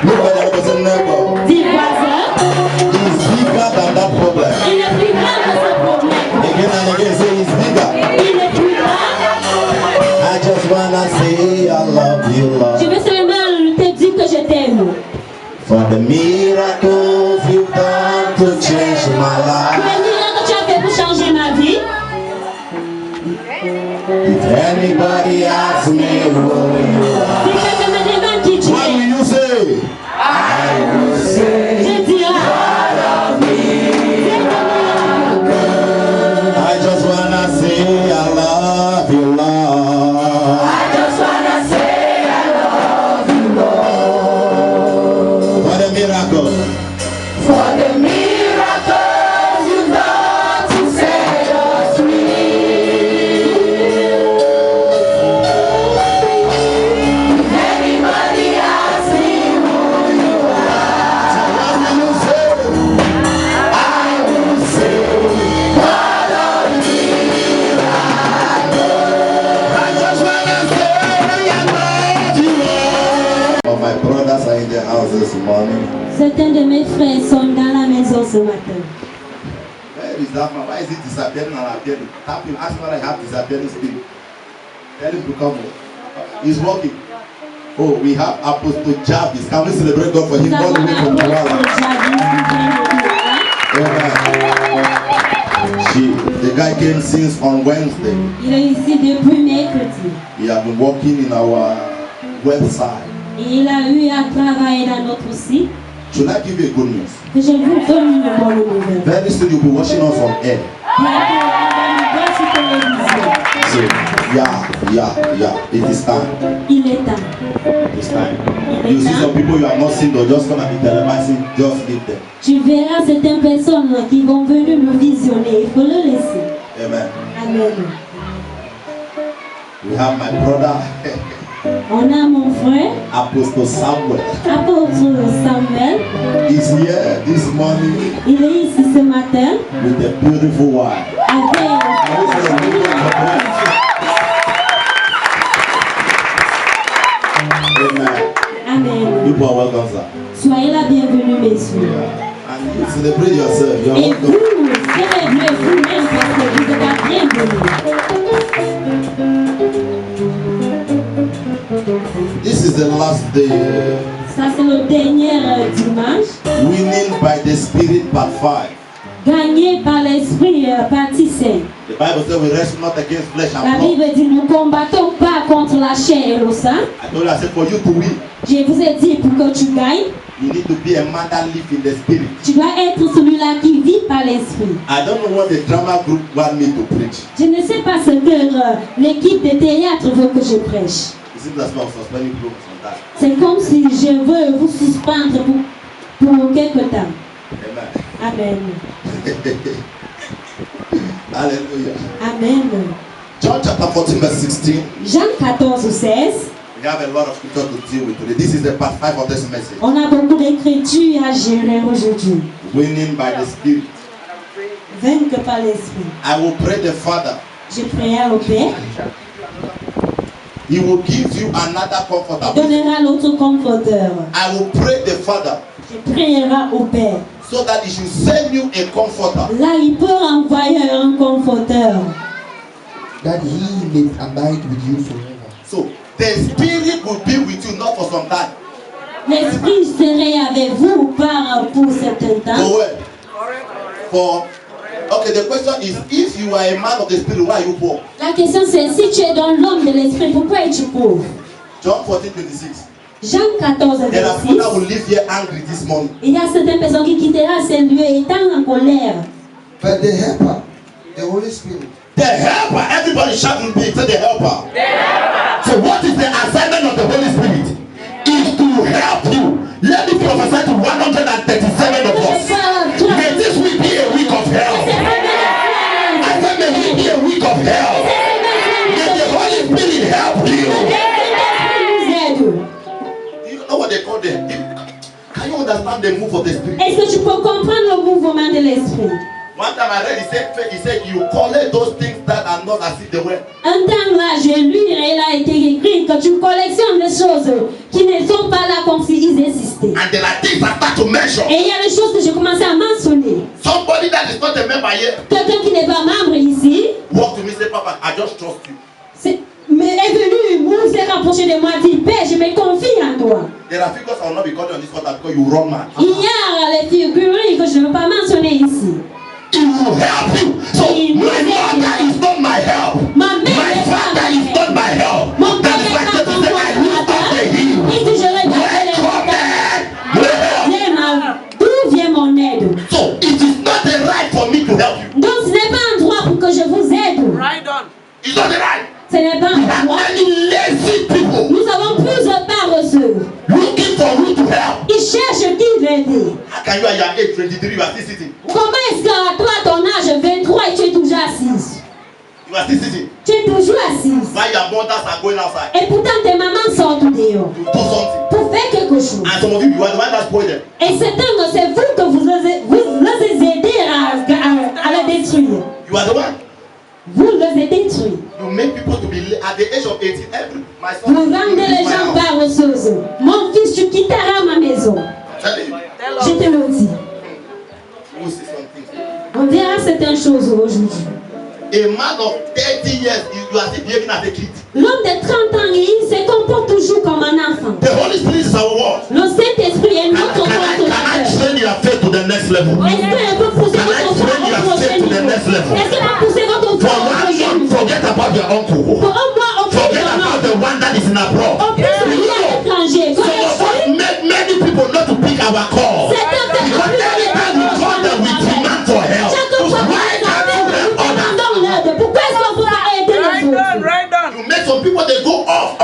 Look at the person neighbor. Dis voisin. He's bigger than that problem. Il est plus grand que ce problème. Again and again, say he's bigger. Il est plus grand. I just wanna say I love you, Lord. Je veux seulement te dire que je t'aime. For the miracles you've done to change my Pour life. les miracles que tu as fait pour changer ma vie. If anybody asks me who you are, Si quelqu'un me demande qui tu what es, will you say? I will say je dirai. I just wanna say I love you, Lord. I just wanna say I love you, Lord. For the miracle. For the miracles you've done to set us free. If anybody asks me who you are, What will you say? I will say, God of I just wanna say I love you, Lord. Oh, my brothers are in the house this morning. Certains de mes frères sont dans la maison ce matin. Where is that man? Why is he disappearing and appearing? Tap him, ask whether I have disappearing spirit. Tell him to come. He's working. Oh, we have Apostle Jarvis. Can we celebrate God for him? Nous All avons the way from l'apôtre Douala. Jarvis qui vient de Douala. Amen. The guy came since on Wednesday. Il est ici depuis mercredi. He has been working in our website. Et il a eu à travailler dans notre site. Should I give you a good news? Que je vous donne une bonne nouvelle. Very soon you'll be watching us on air. Bientôt, on va nous voir sur télévision. So, yeah. It is time. Il est temps. It is time. You see some people you have not seen, they're just gonna be televising. Just leave them. Tu verras certaines personnes qui vont venir nous visionner. Il faut le laisser. Amen. Amen. We have my brother, On a mon frère, Apostle Samuel. apôtre Samuel. He's here this morning Il est ici ce matin with a beautiful wife. avec Amen. Amen. People are welcome, sir. Soyez la bienvenue, messieurs. And you celebrate yourself. You are Et welcome. vous, célébrez vous-même parce que vous êtes la bienvenue. This is the last day. Ça, c'est le dernier dimanche. Winning by the Spirit, part 5. Gagné par l'Esprit, partie 5. The Bible says we wrestle not against flesh La and blood. Bible dit nous ne combattons pas contre la chair et le sang. I told you, I said, for you to win, Je vous ai dit pour que tu gagnes, you need to be a man that lives in the Spirit. tu dois être celui-là qui vit par l'Esprit. I don't know what the drama group want me to preach. Je ne sais pas ce que l'équipe de théâtre veut que je prêche. It seems as well suspending programs on that. C'est comme si je veux vous suspendre pour quelque temps. Amen. Amen. Hallelujah. Amen. John chapter 14, verse 16. Jean 14, 16. We have a lot of scripture to deal with today. This is the part 5 of this message. On a beaucoup d'écritures à gérer aujourd'hui. Winning by the Spirit. Vaincre par l'Esprit. I will pray the Father. Je prierai au Père. He will give you another Il comforter. donnera l'autre conforteur. I will pray the Father Je prierai au Père. so that he should send you a comforter. Là, il peut envoyer un conforteur. that he may abide with you forever. So the Spirit will be with you not for some time. L'Esprit serait avec vous pour certain temps. For what? For okay, the question is, if you are a man of the Spirit, why are you poor? La question c'est, si tu es dans l'homme de l'Esprit, pourquoi es-tu pauvre? John 14:26. Jean 14, There are 26. people that will live here angry this morning. Il y a certaines personnes qui quitteront ces lieux étant en colère. But the helper, the Holy Spirit, The helper, everybody shouting big, say the helper. So what is the assignment of the Holy Spirit? Is to help you. Let me prophesy to 137 of us. May this week be a week of hell. I said may we be a week of hell. May the Holy Spirit help you. Do you know what they call them? Can you understand the move of the Spirit? Est-ce que tu peux comprendre le mouvement de l'Esprit? One time I read, he said you collect those things that are not as if they were. Un temps là, j'ai lu et il a été écrit que tu collectionnes des choses qui ne sont pas là comme s'ils existaient. And there are things I start to mention. Et il y a des choses que j'ai commencé à mentionner. Somebody that is not a member here Quelqu'un qui n'est pas membre ici, walk to me say, Papa, I just trust you. mais est venu, s'est rapproché de moi, dit, Père, je me confie en toi. There are figures I will not be calling on this water because you run mad. Il y a les figurines que je ne veux pas mentionner ici. It will help you. So my mother is not my help. Ma mère My n'est pas father ma is not my help. Mon That père is n'est why pas Jesus mon said, I lift up the consolateur. hill. Il dit, je regarde les montagnes. D'où vient mon aide? So it is not a right for me to help you. Donc ce n'est pas un droit pour que je vous aide. Right on. It's not a right. Ce n'est pas We un have droit. many lazy people Nous avons plusieurs paresseux. looking for who to help. Ils cherchent qui l'aider. How can you at your age 23 you are still sitting? Comment est-ce qu'à toi, ton âge 23 et tu es toujours assise? You are still sitting. Tu es toujours assise. While your mothers are going outside Et pourtant tes mamans sortent dehors to do something. pour faire quelque chose. And some of you are the one that spoiled them. Et certains, c'est vous que vous les aidez à les détruire. You are the one. Vous les aidez détruire. You make people to be at the age of 18. My son. Vous rendez les gens paresseuses. Mon fils, tu quitteras ma maison. I'm telling you. Je te le dis. You will see some things. On verra certaines choses aujourd'hui. A man of 30 years, you are still behaving as a kid. L'homme de 30 ans, il se comporte toujours comme un enfant. The Holy Spirit is our word. Le Saint-Esprit est notre Can I consolateur. train your faith to the next level? Est-ce qu'elle peut pousser Can I votre foi train au your prochain faith to the niveau? next level? Est-ce qu'elle a poussé votre For foi au one prochain month, niveau? forget about your uncle. Pour un mois, on peut Forget about the one that is in abroad. on peut se lier à l'étranger. Some of us make many people not to pick our call. Certains Because anytime we call them, we demand for help. chaque fois que Why nous can't you appelons, help nous others? demandons l'aide. Pourquoi est-ce qu'on ne peut pas aider les autres? Right on. You make some people they go off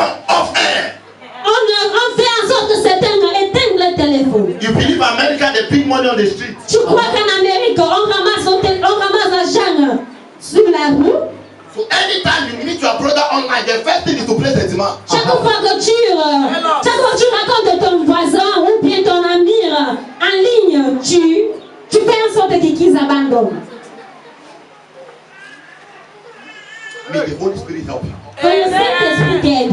air. On fait en sorte que certains éteignent le téléphone. You believe America they pick money on the street. Tu crois qu'en Amérique, on ramasse l'argent sur la rue? So anytime you meet your brother online, the first thing is to place a demand. Chaque fois que tu racontes ton voisin ou bien ton ami en ligne, tu fais en sorte qu'ils abandonnent. May the Holy Spirit help you. Que le Saint-Esprit t'aide.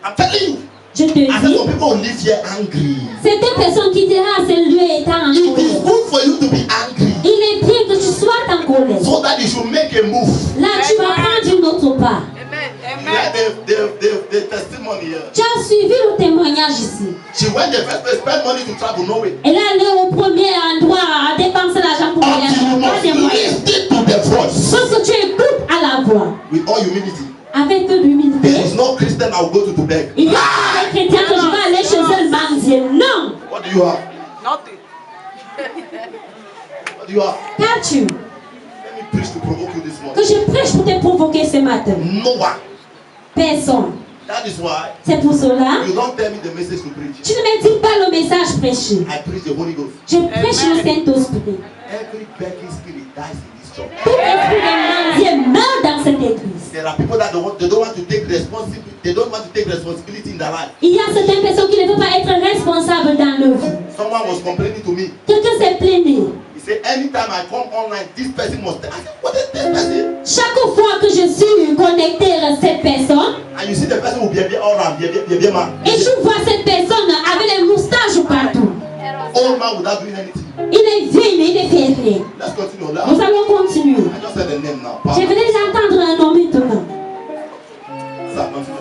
I'm telling you. Je te I said dis, some people live here angry. certaines personnes qui dira ce lieu étant en It is colère. good for you to be angry Il est bien que tu sois en colère. so that you should make a move. Là, tu vas prendre une autre part. Amen. Yeah, Amen. the testimony here. Tu as suivi le témoignage ici. She went the first place, spent money to travel nowhere. Elle est allée au premier endroit à dépenser l'argent pour Until you voyager. Pas must des moyens. listen to the voice Parce que tu écoutes à la voix. with all humility. Avec peu There d'humilité. is no Christian I will go to beg. Il y a des chrétiens que je vais aller chez eux mendier. Non. What do you have? Nothing. What do you have? Qu'as-tu? Let me preach to provoke you this Que morning. je prêche pour te provoquer ce matin. No one. Personne. That is why C'est pour cela. you don't tell me the message to preach. Tu ne me dis pas le message prêché. I preach the Holy Ghost. Je prêche le Saint-Esprit. Every begging spirit dies in this church. Tout esprit de mendier meurt dans cette église. There are people that don't want to take responsibility. They don't want to take responsibility in their life. Il y a certaines personnes qui ne peuvent pas être responsables dans leur vie. Someone was complaining to me. Quelqu'un s'est plaigné. He said, anytime I come online, this person must. I said, what is this person? Chaque fois que je suis connectée à cette personne, And you see the person will be all around, be man. et tu vois cette personne avec les moustaches partout. Old man without doing anything. Il est vieux, mais il ne fait rien. Let's continue. Nous allons continuer. I just said the name now. Je venais d'entendre un nom maintenant. Sir, continue.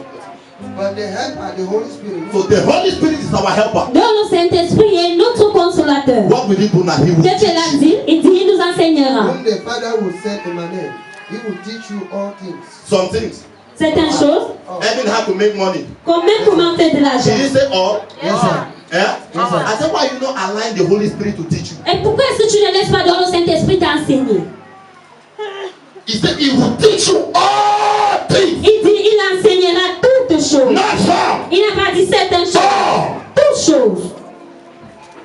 But the help and the Holy Spirit. So the Holy Spirit is our helper. Donc le Saint-Esprit est notre consolateur. What will he do now? He will Qu'est-ce qu'il a teach. dit? Il dit, il nous enseignera. Whom the Father will send in my name, He will teach you all things. Some things. Certaines choses, Even how to make money. comment faire de l'argent. Did he say all? Yes, sir. Yeah? Yes, sir. I said, why you not align the Holy Spirit to teach you? Et pourquoi est-ce que tu ne laisses pas dans le Saint-Esprit t'enseigner? He said, he will teach you all things. Il dit, il enseignera toutes choses. Not some. Il n'a pas dit certaines choses. All. Toutes choses.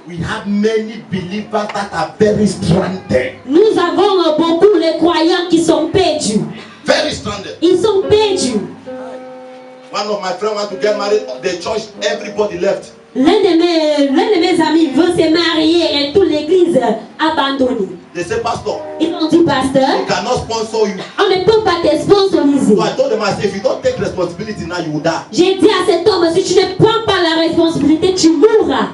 We have many believers that are very stranded. Nous avons beaucoup les croyants qui sont perdus. Very stranded. Ils sont perdus. One of my friends want to get married. The church, everybody left. L'un de mes amis veut se marier et toute l'église abandonnée. They say, Pastor, Ils m'ont dit, we pasteur, cannot sponsor you. on ne peut pas te sponsoriser. So I told them, I said, if you don't take responsibility now, you will die. J'ai dit à cet homme, si tu ne prends pas la responsabilité, tu mourras.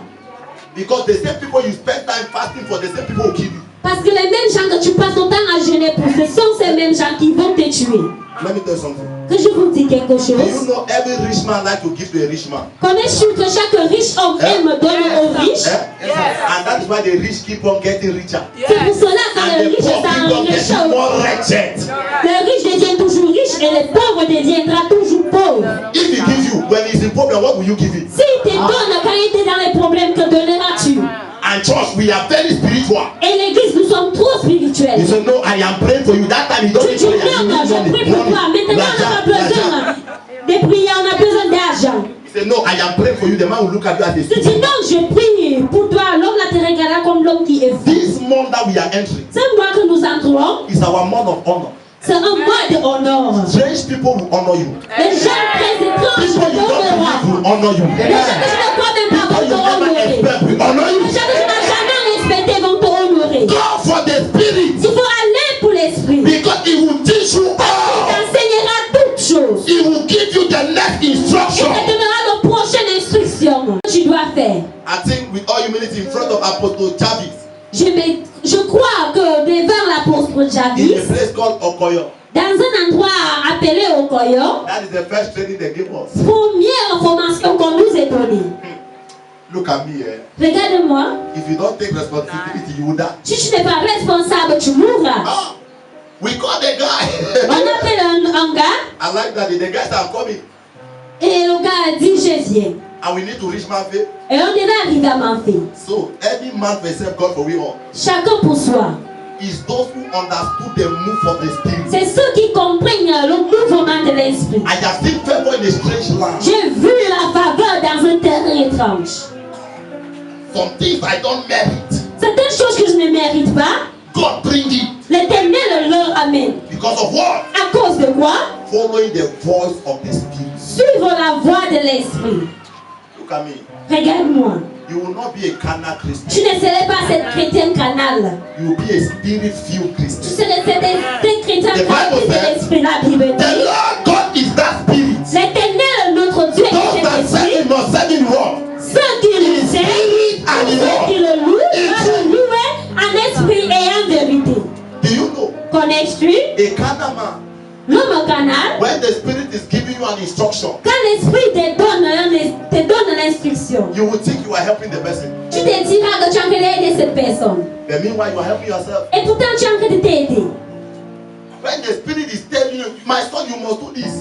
Because the same people you spend time fasting for, the same people will kill you. Parce que les mêmes gens que tu passes ton temps à jeûner pour, ce sont ces mêmes gens qui vont te tuer. Let me tell you something. Que je vous dis quelque Do you chose. know every rich man like to give to a rich man? Connais-tu que chaque riche homme aime donner aux riches? And that is why the rich keep on getting richer. C'est pour cela que And le the riche poor keep on getting s'enrichit. more wretched. Le riche devient toujours riche et le pauvre deviendra toujours pauvre. If he gives you, when he's in problem, what will you give him? S'il te donne quand il est dans les problèmes, que donneras-tu? And church, we are very spiritual. Et l'église, nous sommes trop spirituels. He said, no, I am praying for you. That time he don't Tu need dis prayer. non, je prie pour toi. Maintenant, on n'a pas besoin de prier, on a besoin d'argent. He said, no, I am praying for you. The man will look at you as a Tu dis stupid. non, je prie pour toi. L'homme là te regardera comme l'homme qui est fou. This month that we are entering Ce mois que nous entrons, is our month of honor. c'est un mois d'honneur. Strange people will honor you. Les gens très étranges People you don't believe t'honoreront. will honor you. Les gens que je ne crois même pas People vont you never t'honorer. expect will honor Les you. gens que je n'ai jamais respecté vont t'honorer. Go for the spirit. Il faut aller pour l'esprit. Because he will teach you Il all. t'enseignera toutes choses. He will give you the next Il instruction. te donnera la prochaine instruction que tu dois faire. I think with all humility in front of Apostle Chavis Je crois que devant l'apôtre in a Javis, place called Okoyo. dans un endroit appelé Okoyo, That is the first training they gave us. première formation qu'on nous a donnée. Look at me, eh? Regarde-moi, If you don't take responsibility, you will die. si tu n'es pas responsable, tu mourras. Ah, we call the On guy. appelle un gars I like that. The guys are coming. et le gars a dit je viens. And we need to reach man faith. Et on devait arriver à Manfé. So, any man for himself, God for we all. Chacun pour soi. Is those who understood the move of the spirit. C'est ceux qui comprennent le mouvement de l'esprit. I have seen favor in a strange land. J'ai vu la faveur dans un terrain étrange. Some things I don't merit. Certaines choses que je ne mérite pas, God bring it. l'Éternel leur amène. Because of what? À cause de quoi? Following the voice of the spirit. Suivre la voie de l'esprit. Look at me. Regarde-moi. You will not be a carnal Christian. Tu ne serais pas cette chrétienne canale. You will be a spirit-filled Tu Christian. serais cette chrétienne The Bible canale de says, l'esprit. La Bible The dit. Lord God is that spirit. L'Éternel, notre Dieu, Those est that cet serve esprit. him must serve him what? Ceux qui le servent, Spirit and in ceux qui what? le louent, doivent le louer en esprit et en vérité. Do you know? Connais-tu A carnal man, l'homme canal? when the spirit is giving you an instruction, Quand l'esprit te donne l'instruction, you will think you are helping the person. tu te diras que tu es en train d'aider cette personne. But meanwhile, you are helping yourself. Et pourtant, tu es en train de t'aider. When the spirit is telling you, my son, you must do this.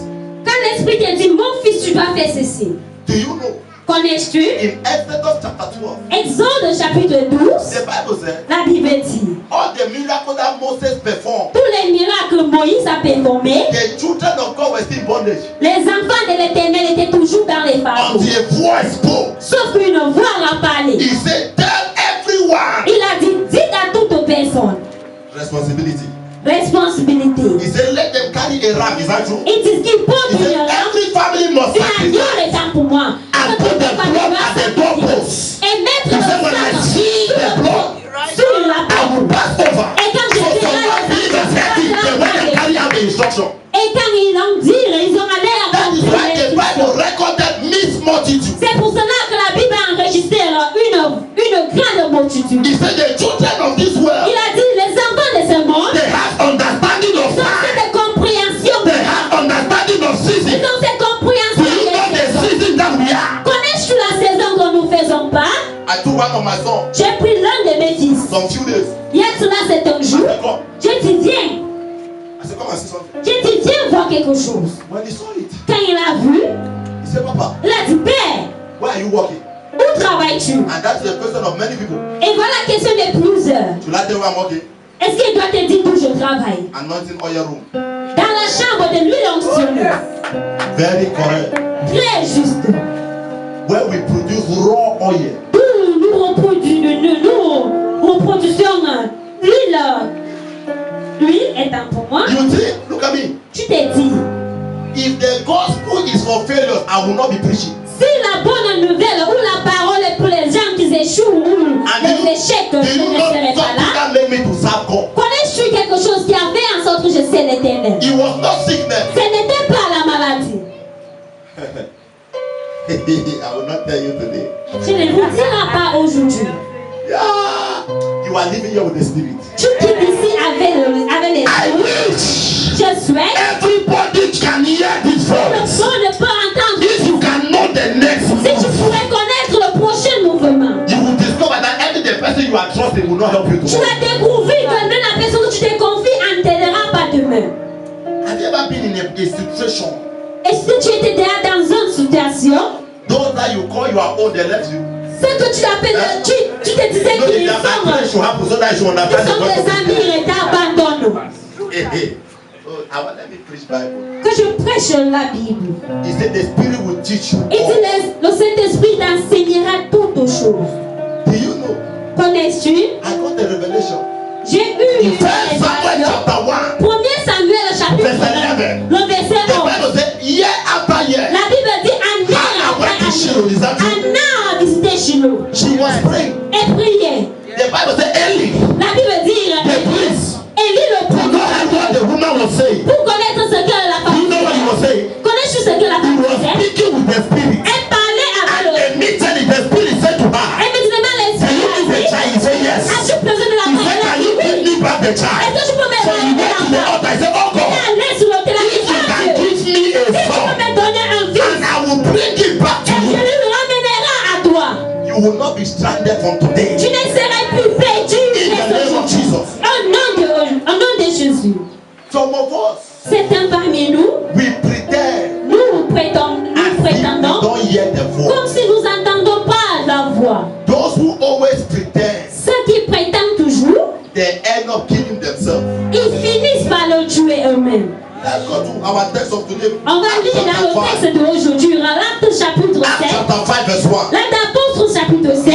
Quand l'esprit te dit, mon fils, tu dois faire ceci. Do you know? Connais-tu In Exodus chapter 12, Exode chapitre 12, the Bible says, la Bible dit, all the miracles that Moses performed, tous les miracles que Moïse a performés, the children of God were still in bondage. les enfants de l'Éternel étaient toujours dans les fardeaux. Until a voice spoke. Sauf qu'une voix a parlé. He said, tell everyone. Il a dit, dites à toute personne, Responsibility. responsabilité. He said, let them carry a ram. Is that true? Il dit qu'il peut He une said, lampe, every family must une agneau sacrifice. est temps pour moi. And put the blood at the doorpost. Et mettre He le said, when I sang see the blood, sur la I porte. will pass over. Et quand So je some verrai man believe le and say, sang, when they carry out the instruction. et quand ils l'ont dit, ils ont allé That is why the Bible accomplir. recorded mixed multitude. C'est pour cela que la Bible a enregistré une grande multitude. He said, the children of this world, Il a dit, les enfants de ce monde, they have understanding of ils ont time. cette compréhension. They have understanding of Ils season. ont cette Do compréhension. you know the season that we are? Connais-tu la saison que nous faisons pas? I told one of my sons J'ai pris l'un de mes fils. some few days. Il y a cela, c'est un I jour. said, come. J'ai dit, viens. I said, come and see something. J'ai dit, viens voir quelque chose. When he saw it, Quand il a vu, he said, Papa, il a dit, Père, where are you working? où travailles-tu? And that's the question of many people. Et voilà la question de plusieurs. Should I tell where I'm working? Est-ce qu'il doit te dire où je travaille? Anointing oil room. Dans la chambre de l'huile onctionneuse. Very correct. Très juste. Where we produce raw oil. Où nous reproduisons l'huile. L'huile étant pour moi. You think, look at me. Tu t'es dit, If the gospel is for failures, I will not be preaching. si la bonne nouvelle ou la parole est pour les gens qui échouent ou And les échecs, je do you ne know serai pas something là. that led me to serve God? toi aujourd'hui. Yeah. You are living here with the spirit. Tu quittes ici avec I l'esprit. wish Je souhaite everybody can hear this que le voice. monde peut entendre. If you can know the next Si tu move, pourrais connaître le prochain mouvement, you will discover that every the person you are trusting will not help you tu to. vas découvrir que même la personne que tu te confies ne t'aidera pas demain. Have you ever been in a situation? Est-ce que tu étais déjà dans une situation, Those that you call your own, they left you. ce que tu appelles, tu te disais No, qu'ils they are sont, my should happen so that you ils understand the sont voice of des the amis et t'abandonnent. Hey, hey. Oh, let me preach Bible. Que je prêche la Bible. He said the spirit will teach you. Il dit le Saint-Esprit t'enseignera toutes choses. Do you know? Connais-tu? I got the revelation. J'ai eu une First Samuel révélation. chapter 1. 1er Samuel chapitre Verset 1, le verset The 11. Bible said year after year, La Bible dit année Hannah went to après Shiloh. année. Is that true? Anna a visité Shiloh She was praying. et priait. The Bible said Eli, La Bible dit the priest, Élie le could not hear what the woman was saying. pour connaître ce que la Do you know what he was femme saying? connais-tu ce que la He femme was disait? speaking with the spirit. Elle parlait avec And immediately the spirit said to her, immédiatement can l'esprit you a give the dit, child? He said yes. as-tu besoin de la He said, can you give me back the child? Est-ce que tu peux me So he donner went to the l'enfant? altar. He said, oh God, Allez sur l'autel, elle if dit, you ah can Dieu, give me a si tu peux son, me donner un fils, and I will bring it back to et je you, lui ramènerai à toi. you will not be stranded from today. Tu ne seras plus perdu. In the name of Jesus. Au nom de Jésus. Some of us, Certains parmi nous, we pretend nous as if we prétendons don't hear the voice. comme si nous n'entendons pas la voix. Those who always pretend, Ceux qui prétendent toujours, they end up killing themselves. ils finissent par le tuer eux-mêmes. Let's go to our text of today. On va lire dans le texte d'aujourd'hui, Actes chapitre Acts 7. chapter 5 verse 1. L'acte d'apôtre chapitre 7.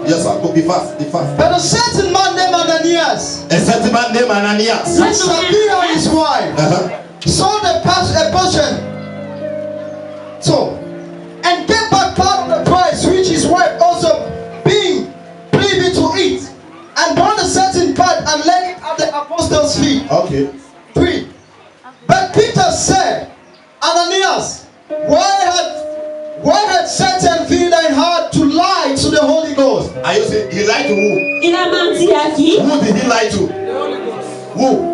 Yes, sir. Go be fast, be fast. But a certain man named Ananias, A certain man named Ananias. and Sapphira his wife, sold a portion, and gave back part of the price which his wife also being privy to eat, and brought a certain part and laid it at the apostles' feet. Okay. 3. But Peter said, Ananias, why had Satan filled thy heart to lie to the Holy Ghost? Are you saying he lied to who? Il a menti à qui? Who did he lie to? Who?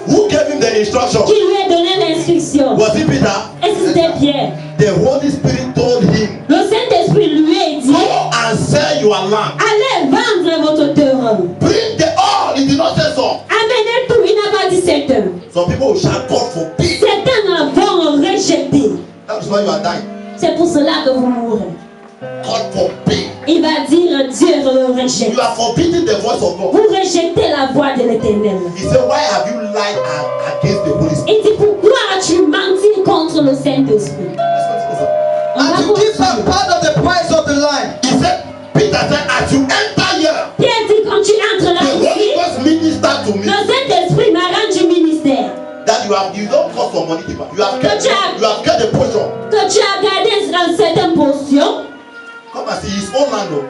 Who gave him the instruction? Qui lui a donné l'instruction? Was it Peter? Est-ce que c'était Pierre? The Holy Spirit told him, Le Saint-Esprit lui a dit, go and sell your land. allez vendre votre terrain. Bring the all. He did not say so. Amenez tout, il n'a pas dit certains. Some people will shout, God forbid. Certains vont rejeter. That is why you are dying. C'est pour cela que vous mourrez. God forbid. Il va dire, Dieu le rejette. You are forbidding the voice of God. Vous rejetez la voix de l'Éternel. He said, why have you lied against the Holy Spirit? Il dit, pourquoi as-tu menti contre le Saint-Esprit? Let's continue, sir. On va And to give continuer. back part of the price of the land. He said, Peter said, as you enter here, Pierre dit, quand tu entres là the Holy ici, Ghost minister to le me Saint-Esprit m'a rendu ministère. that you don't cost for money keeper. You have kept the portion. Que tu as gardé une certaine portion, Come and see his own land.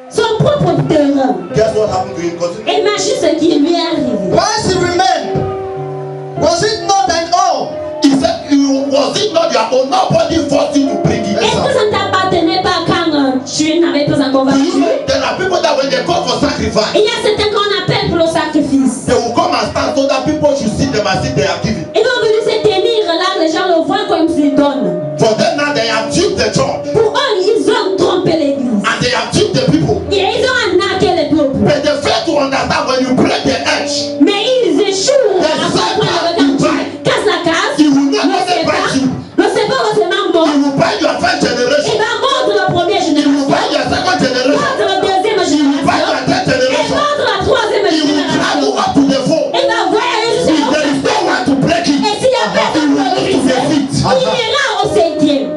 son propre terrain. Guess what happened to him? Continue. Imagine ce qui lui est arrivé. Whilst he remained, was it not thine own? He said, was it not your own? Nobody forced you to bring it. Est-ce que ça ne t'appartenait pas quand tu n'avais pas encore Do you vaincu? know there are people that when they call for sacrifice, Il y a certains qu'on appelle pour le sacrifice. they will come and stand so that people should see them as if they are giving. Ils vont venir se tenir là, les gens le voient comme s'ils donnent. For them now they have duped the church Pour eux, ils ont trompé l'église. and they have duped the people. Et ils ont arnaqué les peuples. But they fail to understand when you break the edge, Mais ils échouent à comprendre quand tu casses la case. he will not Le only buy sépa, you, le sépa va seulement he mort. will buy your first Il generation, va mordre la première he will génération, buy your second generation, mordre la deuxième he will buy génération, your third et generation, mordre la troisième he will travel génération. up to the phone. Il va voyager If jusqu'au there is no one to break Et it, s'il y a personne he will pour go le to the briser, feet. il ira au septième.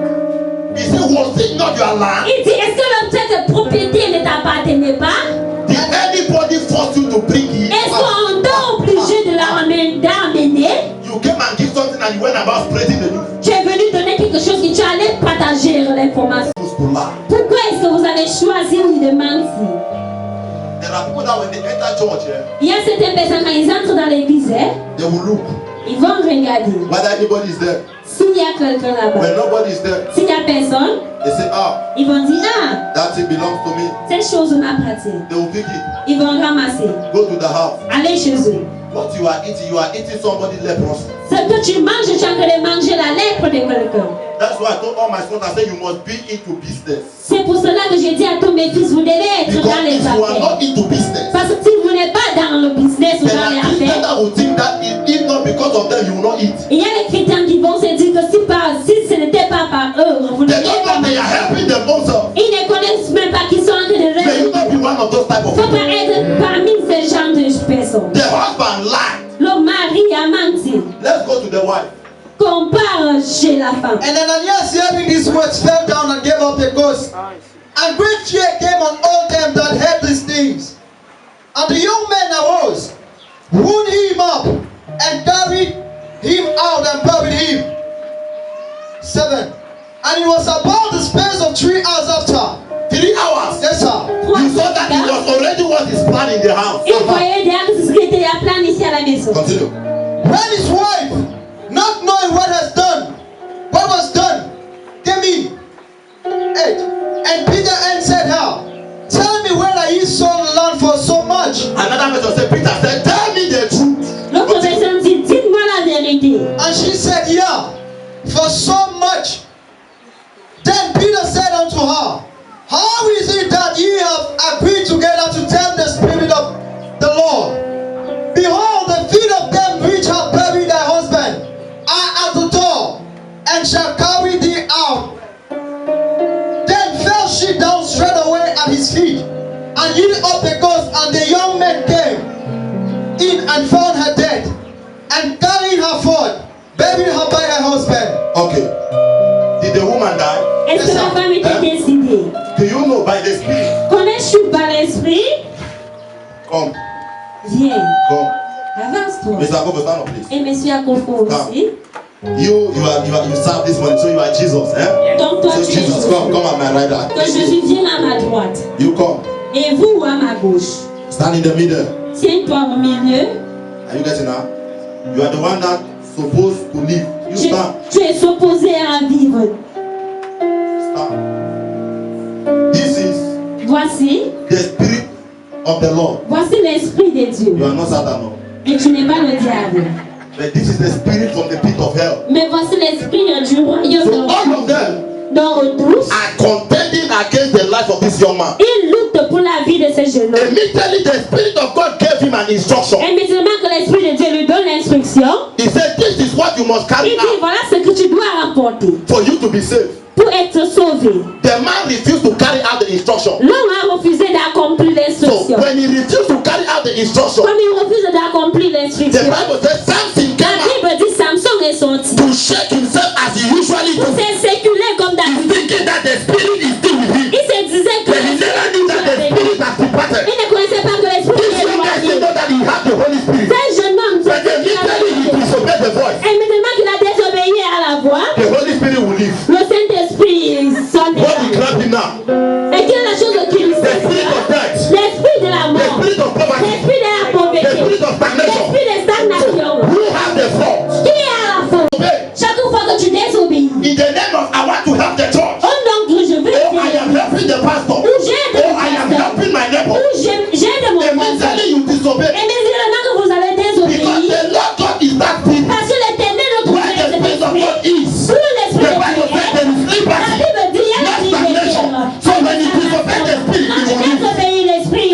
He said, was it not your land? Il dit, est-ce que cette propriété ne t'appartenait pas? Did anybody force you to bring it? Est-ce qu'on t'a obligé de d'amener? You came and give something and you went about spreading the news. Tu es venu donner quelque chose que tu allais partager l'information. Used to lie. Pourquoi est-ce que vous avez choisi de mentir? There are people that when they enter church, Il y a certaines personnes quand ils entrent dans l'église, they will look. Ils vont regarder. whether anybody is there. S'il y a quelqu'un là-bas, When nobody is there, s'il y a personne, they say, ah, ils vont dire, ah, that thing belongs to me. cette chose m'appartient. They will pick it. Ils vont ramasser. Go to the house. Aller chez eux. What you are eating somebody's leprosy. Ce que tu manges, tu es en train de manger la lèpre de quelqu'un. That's why I told all my sons, I said you must be into business. C'est pour cela que j'ai dit à tous mes fils, vous devez être Because dans les if you are affaires. not into business, Parce que si vous n'êtes pas dans le business ou there dans les are Christians affaires, that will think that if not because of them, you will not eat. il y a les chrétiens qui vont se dire que si ce n'était pas par eux, vous They n'auriez don't pas know they are mangé. helping them also. Ils ne connaissent même pas qu'ils sont en train de May you rêver. not be one of those type of Il ne faut people. pas être parmi ces genres de personnes. The husband lied. Le mari a menti. Let's go to the wife. Compare chez la femme. And Ananias, hearing these words, fell down and gave up the ghost. And great fear came on all them that heard these things. And the young men arose, wound him up, and carried him out and buried him. 7. And it was about the space of 3 hours after. 3 hours. Yes, sir. You saw that it was already what is planned in the house. Il voyait déjà que ce qui était à planifié à la maison. Continue. When his wife, not knowing what was done, came in. 8. And Peter answered her, tell me whether ye sold land for so much. Another person said, Peter said, tell me the truth. L'autre personne dit, dites-moi la vérité. And she said, yeah, for so much. Then Peter said unto her, how is it that ye have agreed together to tempt the Spirit of the Lord? Behold, the feet of them which have buried thy husband are at the door, and shall carry thee out. Then fell she down straightway at his feet, and yielded up the ghost, and the young men came in and found her dead, and carrying her forth, buried her by her husband. Okay. Did the woman die? Est-ce que la femme était décidée? Do you know by the Spirit? Connais-tu par l'esprit? Come. Viens, Come. avance-toi. Mr. Akobo, stand up, please. Et monsieur Akofo aussi. You serve this morning, so you are Jesus, eh? Donc toi So tu es Jesus, Jésus. come at my right hand. Que Jésus vienne à ma droite. You come. Et vous à ma gauche. Stand in the middle. Tiens-toi au milieu. Are you getting that? You are the one that supposed to live. You stand. Tu es supposé à vivre. Stand. This is Voici, the Spirit of the Lord. voici l'esprit de Dieu. You are not Satan, no. Et tu n'es pas le diable. But this is the Spirit from the pit of hell. Mais voici l'esprit du royaume So all of them dont eux tous, are contending against the life of this young man. ils luttent pour la vie de ce jeune homme. Immediately the Spirit of God gave him an instruction. Et immédiatement que l'esprit de Dieu lui donne l'instruction, He said, this is what you must carry il dit out voilà ce que tu dois rapporter for you to be saved. pour être sauvé. The man refused to carry out the instruction. L'homme a refusé d'accomplir So l'instruction. when he refused to carry out the instruction, Comme il refuse d'accomplir the l'instruction, Bible says Samson la came out Bible dit Samson est sorti. to shake himself as he usually Il does, s'est séculé comme d'habitude. thinking that the Spirit is still with him. Il se disait que But he never knew that the Spirit has departed. il ne connaissait pas que l'esprit This est young guy didn't éloigné. know that he had the Holy Spirit. Ce jeune homme But immediately he disobeyed the voice. et maintenant qu'il a désobéi à la voix, The Holy Spirit will leave. le Saint-Esprit sonne. What will grab him now? Et quelle est la chose qui lui The spirit of death, l'esprit de la the mort, spirit of poverty, l'esprit de la the pauvreté, spirit of stagnation. l'esprit de stagnation. Who have the fault? Qui est à la faute? Obey. Chaque fois que tu désobéis, In the name of I want to help the church. oh donc je veux Oh, I am helping the pastor. ou j'aide Oh, I am le pasteur, helping my neighbor. ou j'aide mon voisin. Immediately you disobey. Et immédiatement que vous allez Because désobéir, the Lord God is that spirit. parce que l'éternel notre Where Dieu the est spirit of cet God esprit, is, où l'esprit the de Bible Dieu says est, there is la liberty, Bible dit il y a not la stagnation. liberté. So when you disobey the spirit, Quand it tu will leave. désobéis l'esprit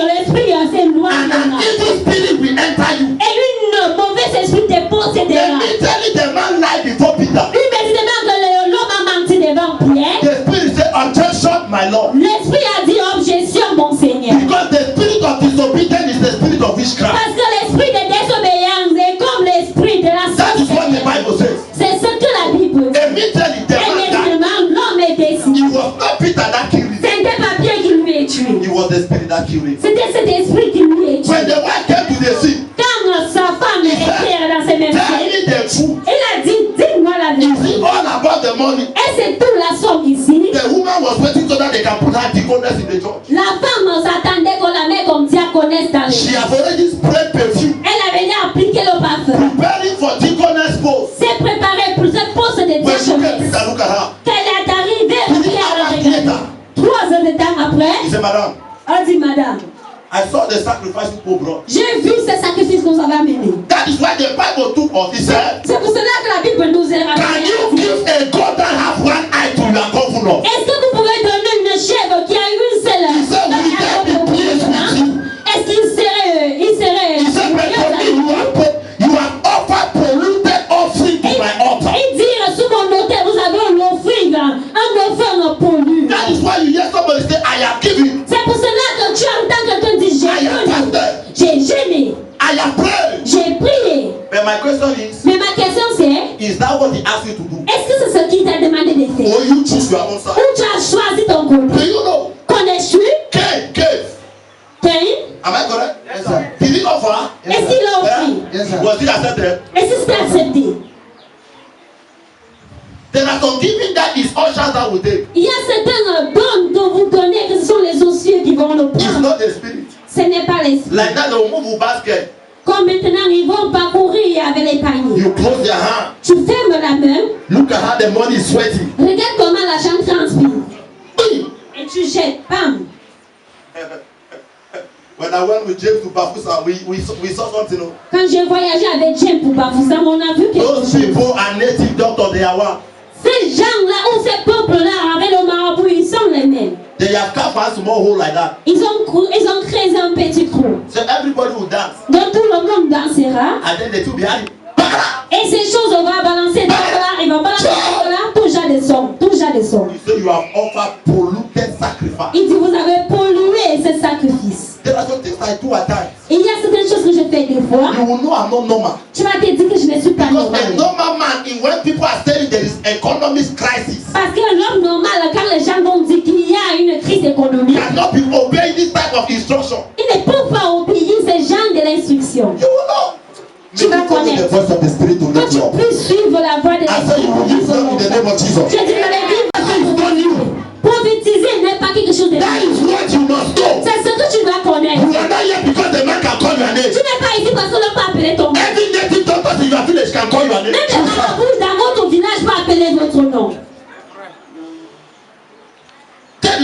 s'éloigne. And an evil spirit will enter you. Et une mauvaise esprit te possédera. Immediately the man lied before Peter. Immédiatement que l'homme a menti devant Pierre, The spirit said, objection, my Lord. l'esprit a dit objection, mon Seigneur. Because the spirit of disobedience is the spirit of witchcraft. Parce que l'esprit de désobéissance est comme l'esprit de la That is what the sorcellerie. Bible says. C'est ce que la Bible dit. Immediately the man died. Immédiatement, l'homme est décidé. It was not Peter that killed him. Ce n'était pas Pierre qui lui a tué. It was the spirit that killed him. C'était cet esprit qui lui a When tué. the wife came to the scene, Quand sa femme était dans ses mêmes tell scènes, me the truth. il a dit, dis-moi la Is vérité. it all about the money? Et c'est toute la somme ici. The woman was waiting so that they can put her deaconess in the church. La femme s'attendait qu'on la mette comme diaconesse dans She l'église. has already sprayed perfume, Elle avait déjà appliqué le parfum. preparing for deaconess pécheresse. Quand elle est arrivée, Pierre l'a regardé. 3 heures de temps après, Il dit, madame, elle dit, madame, I saw the sacrifice you brought. j'ai vu ce sacrifice que vous avez amené. That is why the Bible took us. He said, C'est pour cela que la Bible nous est can rappelée. you give a goat that have one eye to your governor? Est-ce que vous pouvez donner une chèvre qui a une seule Est-ce qu'il serait He said, but for me, you have offered polluted offering to my altar. Il dit, sous mon autel, vous avez une offrande, un offrande pollué. That is why you hear somebody say, I have given, C'est pour cela que tu entends quelqu'un dire, I have fasted, j'ai gêné, I have prayed. j'ai prié. But my question is, Mais ma question c'est, is that what he asked you to do? est-ce que c'est ce qu'il t'a demandé de faire? Or you choose your own side? Ou tu as choisi ton Do côté? you know? Connais-tu Cave. Caïn? Am I correct? Yes, sir. Did he offer? Est-ce qu'il a offert? Yes, sir. Was it accepted? Est-ce que c'est accepté? There are some giving that is ushers that will take. Il y a certains dons dont vous donnez que ce sont les osieux qui vont le It's prendre. not the spirit. Ce n'est pas l'esprit. Like that, they will move your basket. Comme maintenant ils vont parcourir avec les paniers. You close your hand. Tu fermes la main, Look at how the money is sweating. regarde comment l'argent transpire. Boom. Et tu jettes, bam. When I went with James to Bafusa, we saw something. You know? Quand j'ai voyagé avec James pour Bafoussam, on a vu quelque Those chose. people are native doctors. They are one. Ces gens-là ou ces peuples-là avec le marabout, ils sont les mêmes. They have carved a small hole like that. Ils ont créé un petit trou. So everybody will dance. Donc tout le monde dansera. And then the two behind it. Et ces choses, on va balancer dans là, ils vont balancer dans là, tout genre de sons, tout genre de sons. You say you have offered polluted sacrifice. Il dit, vous avez pollué ce sacrifice. There are some things I do at times. Il y a certaines choses que je fais des fois. You will know I'm not normal. Tu vas te dire que je ne suis pas Because normal. a normal man, when people are saying there is economic crisis, Parce que l'homme normal, quand les gens vont dire qu'il y a une crise économique, cannot be obeying this type of instruction. il ne peut pas obéir ce genre de l'instruction. You will know. Tu vas Maybe follow connaître. the voice of the Spirit to Que let tu you up. puisses suivre la voie de I say you will give them in the name of Jesus. Je dis, les vivre prophétiser n'est pas quelque chose de That is what you must know. c'est ce que tu dois connaître. You are not here because the man can call your Tu name. n'es pas ici parce que l'homme peut appeler ton nom. Every native doctor in your village can call your name. Même les marabouts dans votre village peuvent appeler votre nom.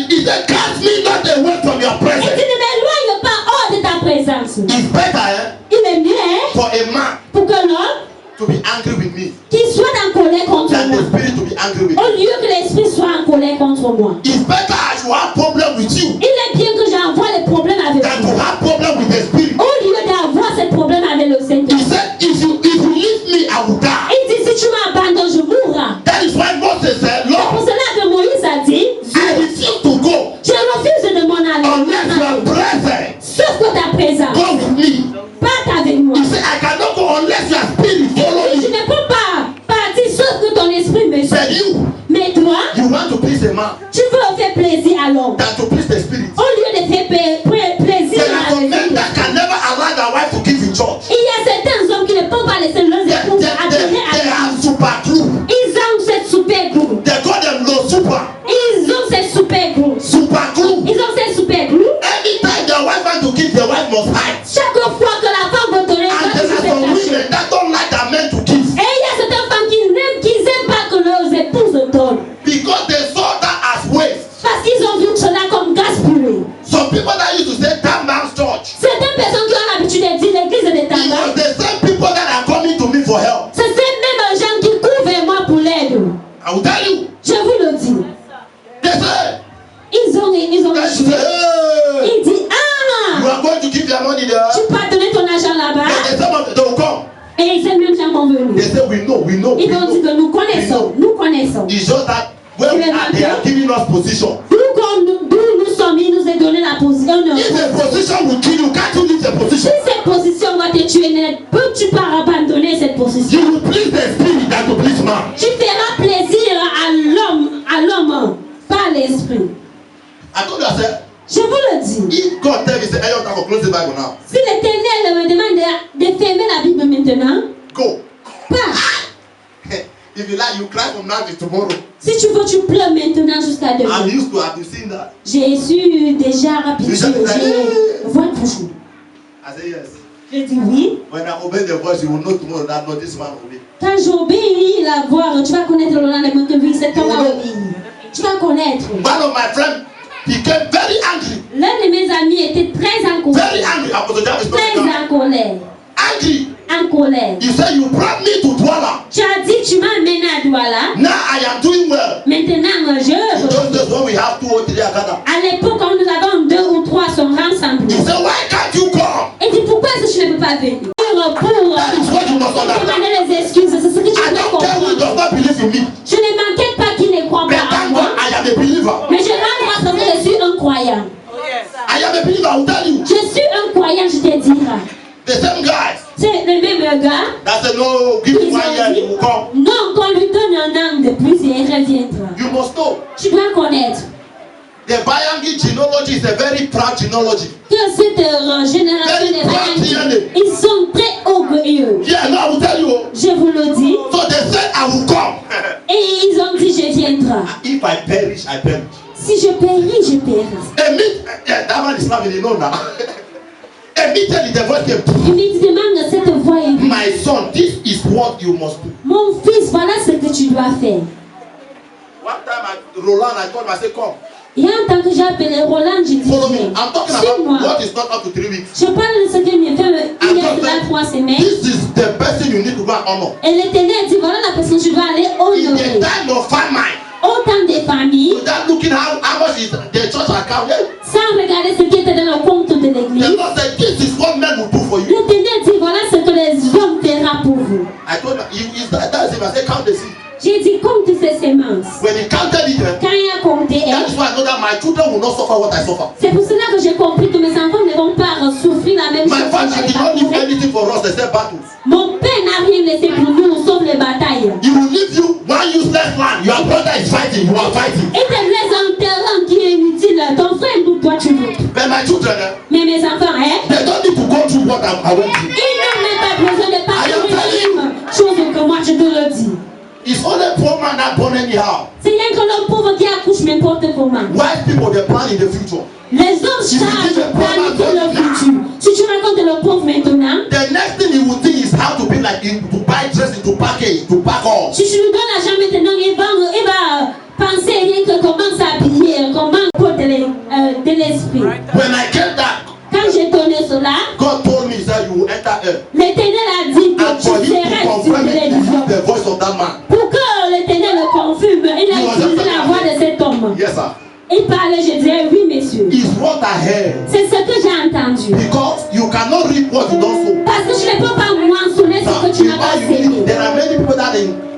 He said, cast me not away from your Et tu presence. ne m'éloignes pas hors de ta présence. It's better Il est mieux for a man pour que l'homme to be angry with me qui soit en colère contre than moi, the spirit to be angry with au me. lieu que l'esprit soit en colère contre moi. It's better I should have problem with you Il est bien que j'envoie les problèmes avec than to vous, have problem with the spirit. au lieu d'avoir ces problèmes avec le He Seigneur. said, if you leave me, I will die. Il dit, si tu m'abandonnes, je mourrai. That is why Moses said, C'est pour Lord, cela que Moïse a dit, I refuse to go je refuse de m'en unless you are aller. present. Sauf que ta présence, Go with me. parte avec moi. He said, I cannot go unless your spirit follow Je me. ne peux pas partir sauf que ton esprit me But suit. you, Mais toi, you want to please a man tu veux faire plaisir à l'homme. than to please the spirit. Au lieu de faire plaisir There are à some men l'esprit. that can never allow their wife to give in church. Il y a certains hommes qui ne peuvent pas laisser leurs épouses adonner à They Dieu. are super glue. Ils ont cette super glue. They call them low super. Ils ont cette super glue. Super glue. Ils ont cette super glue. Anytime their wife want to give, their wife must hide. Chaque fois que la femme veut donner, And elle there doit are se some cacher. women that don't like their men to give Et il y a certaines femmes qui n'aiment pas que leurs épouses donnent. because they saw that as waste. Parce qu'ils ont vu cela comme gaspiller. Some people that used to say that man's church. Certaines personnes qui ont l'habitude de dire l'église est des It was tabacs. the same people that are coming to me for help. C'est ces mêmes gens qui courent vers moi pour l'aide. I will tell you. Je vous le dis. They say, Ils ont they say, joué. hey, Il dit, you ah, are going to give your money there. tu peux donner ton argent là-bas. And some of them, they will come. Et ces mêmes gens vont They venir. say, we know, we know, we Ils vont dire know. que nous connaissons, nous connaissons. It's just that where we are, they are giving us position. D'où nous sommes, il nous a donné la position. If the position will kill you, can't you leave the Si position? cette position va te tuer, peux-tu pas abandonner cette position? You will please the spirit than to please man. Tu feras plaisir à l'homme, pas à l'esprit. I told you, I said, Je vous le dis. if God tell me, say, hey, you have to close the Bible now. Si l'Éternel me demande de fermer la Bible maintenant, Go. pas. If you like, you cry from now till tomorrow. Si tu veux, tu pleures maintenant jusqu'à I'm demain. used to have you seen that? J'ai su déjà rapidement. Je vois toujours. I say yes. Je dis oui. When I obey the voice, you will know tomorrow that not this man obey. Quand j'obéis la voix, tu vas connaître le lendemain que oui, cet homme a obéi. Tu vas connaître. One of my friends became very angry. L'un de mes amis était très en colère. Very angry. Apostle James is Très not en colère. angry. En colère. You said you brought me to Douala. Tu as dit tu m'as amené à Douala. Now I am doing well. Maintenant, In those days when we have 2 or 3 Akada. À l'époque, quand nous avons 2 ou 3 sont rassemblés. You say, why can't you come? Et dit pourquoi est-ce que tu ne peux pas venir? Pour That is what you must understand. demander les excuses, c'est ce que tu I dois don't care who comprendre. does not believe in me. Je ne m'inquiète pas qu'il ne croit But pas en thank moi, God I am a believer. mais je rends grâce parce que je suis un croyant. I am a believer, I will tell you. Je suis un croyant, je te dirai. The same guys C'est le même gars. that say no, give me Ils 1 ont year, dit, you will come. non, qu'on lui donne un an de plus et il reviendra. You must know. Tu dois connaître The Bayangi genealogy is a very proud genealogy. que cette génération des Bayangis, ils sont très orgueilleux. Yeah, no, I will tell you. Je vous le dis. So they said I will come. Et ils ont dit, je viendrai. If I perish, I perish. Si je péris, je péris. That man is not really known now. Immediately the voice came. Immédiatement, cette voix est venue. My son, this is what you must do. Mon fils, voilà ce que tu dois faire. One time at Roland, I told him, I said, come. Et en tant que j'ai appelé Roland, j'ai dit, Follow me. I'm talking suis-moi. about what is not up to 3 weeks. Je parle de ce qu'il m'a fait il y a I'm déjà 3 talking, semaines. this is the person you need to go and honor. Et l'Éternel dit, voilà la personne que tu dois aller In the honorer. time of famine, Autant des familles, without looking how much is the church account, sans regarder ce qui était dans le compte de the l'église. Lord said, this is what men will do for you. L'Éternel dit, voilà ce que les hommes feront pour vous. I told him, that's him. I said, count the seed. J'ai dit, compte ces semences. When he counted it, Quand il a compté, that is why I know that my children will not suffer what I suffer. c'est pour cela que j'ai compris que mes enfants ne vont pas souffrir la même My chose. father que did not leave j'ai anything for us except battles. Mon père n'a rien laissé pour nous, sauf les batailles. He will leave you one useless land. Your brother is fighting, you are fighting. Et te laisse un terrain qui est inutile. Ton frère nous doit tu veux. But my children, Mais mes enfants, they don't need to go through what I went through. ils n'ont même pas besoin de passer les mêmes choses que moi je te le dis. It's only poor man that born anyhow. C'est rien que l'homme pauvre qui accouche n'importe comment. Wise people, they plan in the future. Les hommes savent planifier le futur. Si tu racontes le pauvre maintenant, The next thing he will think is how to be like him, to buy dress, to package, to pack all. si tu lui donnes l'argent maintenant, il va penser rien que comment s'habiller, comment porter de l'esprit. When I get that, Quand j'ai donné cela, God told me that you will enter here. l'Éternel a dit que And tu for him to serais confirm it, discipliné you du use the voice of that man. Pour que l'Éternel le confirme, il a utilisé la voix de cet homme. Yes, sir. Il parlait, je disais, oui, messieurs. It's what I heard. C'est ce que j'ai entendu. Because you cannot read what you don't sow. Parce que je ne peux pas mentionner ce que tu n'as pas semé. There are many people that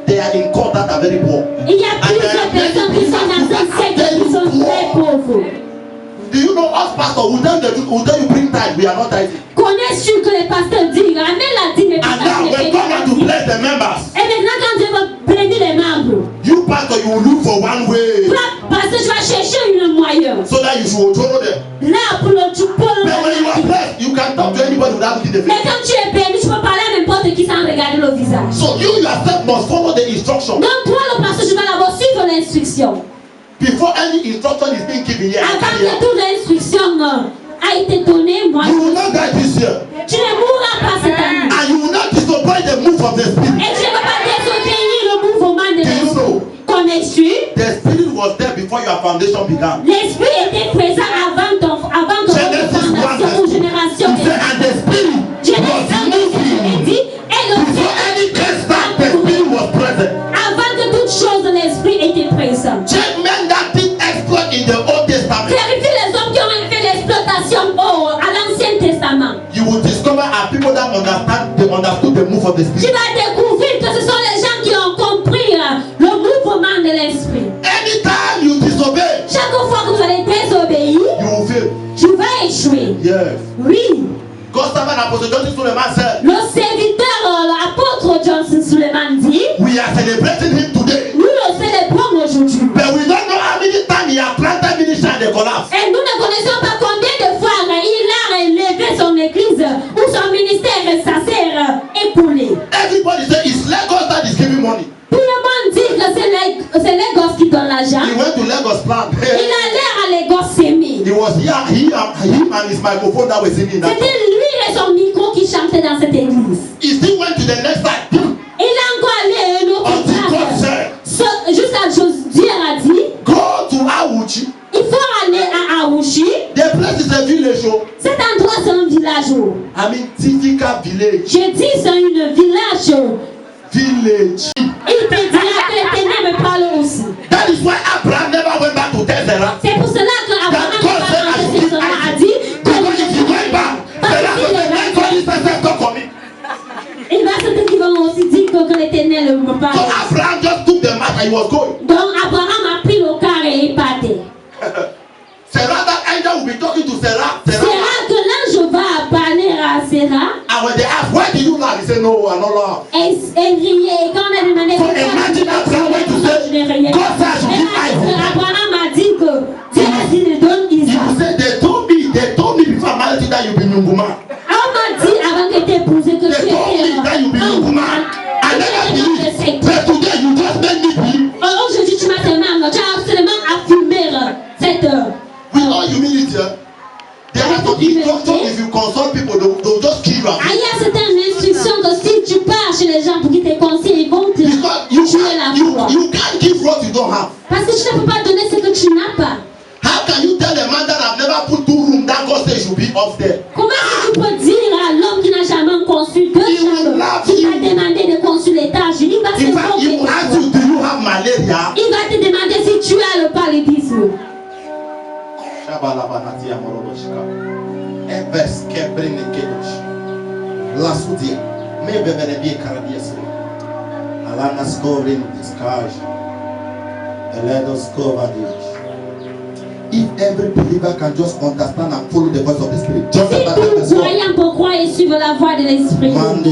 they are in court that are very poor. Il y a plusieurs personnes qui sont dans un secteur qui sont très pauvres. Do you know us pastors who tell you bring tithe, we are not tithing. Connais-tu que les pasteurs disent, amène la dîme et And now when God wants to bless the members, et maintenant quand Dieu va bénir les membres, you pastor, you will look for one way parce que tu vas chercher une moyen. so that you should follow them. Là, pour le tu peux But when you are blessed, you can talk to anybody without looking the mais face. quand tu es béni, tu peux parler à n'importe qui sans regarder le visage. So you yourself must follow the instruction. Donc toi, le pasteur, tu vas d'abord suivre l'instruction. Before any instruction is being given here, Avant que toute l'instruction a été donnée, moi, you will not die this year. tu ne mourras pas cette année. And you will not disobey the move of the Spirit. Et tu ne peux pas désobéir le mouvement de Do you l'esprit. know? Connais-tu? The Spirit was there before your foundation began. L'esprit était présent avant que Genesis votre 1 fondation ou génération. He said, and the Spirit Genèse was 1 moving. dit, et le Before any can start, the Spirit was present. avant que toute chose, l'esprit était présent. Check men that did exploit in the Old Testament. Vérifie les hommes qui ont fait l'exploitation à l'Ancien Testament. You will discover are people that understood the move of the Tu Spirit. vas découvrir que ce sont les gens qui ont compris le mouvement de l'esprit. Anytime you disobey, Chaque fois que vous allez désobéir, you will fail. tu vas échouer. Yes. Oui. God's servant Apostle Johnson Suleiman said, Le serviteur, l'apôtre Johnson Suleiman dit, we are celebrating him today. nous le célébrons aujourd'hui. But we don't know how many times he has planted ministry and they collapse. Et nous ne connaissons pas combien de fois il a élevé son église ou son ministère et sa sœur écoulé. Everybody say it's Lagos that is giving money. Tout le monde dit que c'est Lagos qui donne l'argent. He went to Lagos plant. Il allait à Lagos s'aimer. It was him and his microphone that was singing that. C'était lui et son micro qui chantaient sortait dans cette église. He still went to the next side. Il est encore allé à une autre Until God place. said, Jusqu'à Dieu a dit, go to Awuchi. il faut aller à Aouchi. The place is a village. Oh. Cet endroit, c'est un village. I mean, typical village. J'ai dit, c'est un village. Village. Il te dira que l'Éternel me parle aussi. That is why Abraham never went back to tell Sarah. C'est pour cela qu'Abraham a dit Because if you went back, Sarah will say, let God is myself talk for me. il va certains qui vont aussi dire que l'Éternel me parle. So Abraham just took the mat and he was going. Donc Abraham a pris le car et il partait. Sarah, that angel will be talking to Sarah. C'est là que l'ange va parler à Sarah. And when they ask, why did you laugh? He said, no, I'm not laugh. Et riait. Et quand on a demandé So imagine Abraham went to say, God said I should give Isaac. Abraham a dit que Dieu a dit de donner He Isaac. will say, they told me before I married you that you be Nunguma. On m'a dit avant que tu aies épousé que tu They told me that you be étais Nunguma. I never believed. But today you just made me believe. Aujourd'hui, tu m'as tellement, tu as absolument affirmé cette With all humility, there are some instructions if you consult people, they'll just kill you. il y a certaines instructions que si tu pars chez les gens pour qu'ils te conseillent, ils vont te Because you tuer la foi. can't give what you don't have. Parce que tu ne peux pas donner ce que tu n'as pas. How can you tell a man that I've never put 2 rooms that God says should be upstairs? Comment est-ce que tu peux dire à l'homme qui n'a jamais conçu 2 chambres, qui t'a demandé de construire l'étage, il va se In fact, he will ask you, moquer. do you have malaria? Il va te demander si tu as le paludisme. Shabalabanatia morodoshika. Eves kebrine kedosh. Lasudia. Maybe venebie karadiesri. Alana scoring discourage. Eledo scovadish. If every believer can just understand and follow the voice of the Spirit. John Si chapter 10 verse tout 4. croyant peut croire et suivre la voix de l'Esprit. John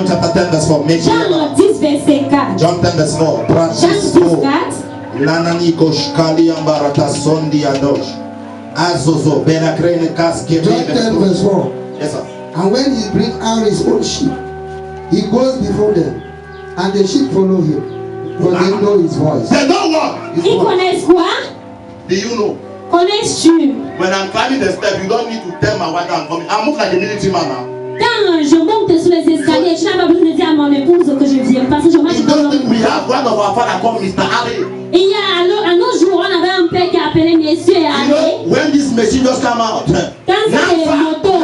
chapter 10 verse 4. Make Jean 10 verset 4. John 10 verse 4. Jean 10 4. Lanani koshkali ambarata sondi adosh. Azozo benakrene kaske. John 10 verse 4. Yes, sir. And when he brings out his own sheep, he goes before them, and the sheep follow him, for they know his voice. They know what? His Ils voice. connaissent quoi? Do you know? Connais-tu? When I'm climbing the step, you don't need to tell my wife that I'm coming. I move like a military man now. Quand je monte sur les escaliers, je n'ai pas besoin de dire à mon épouse que je viens parce que je marche In dans those le... days, we have one of our father called Mr. Ali. Il y a un autre jour, on avait un père qui appelait Monsieur You Ali. know, when this machine just come out, Quand c'est les motos,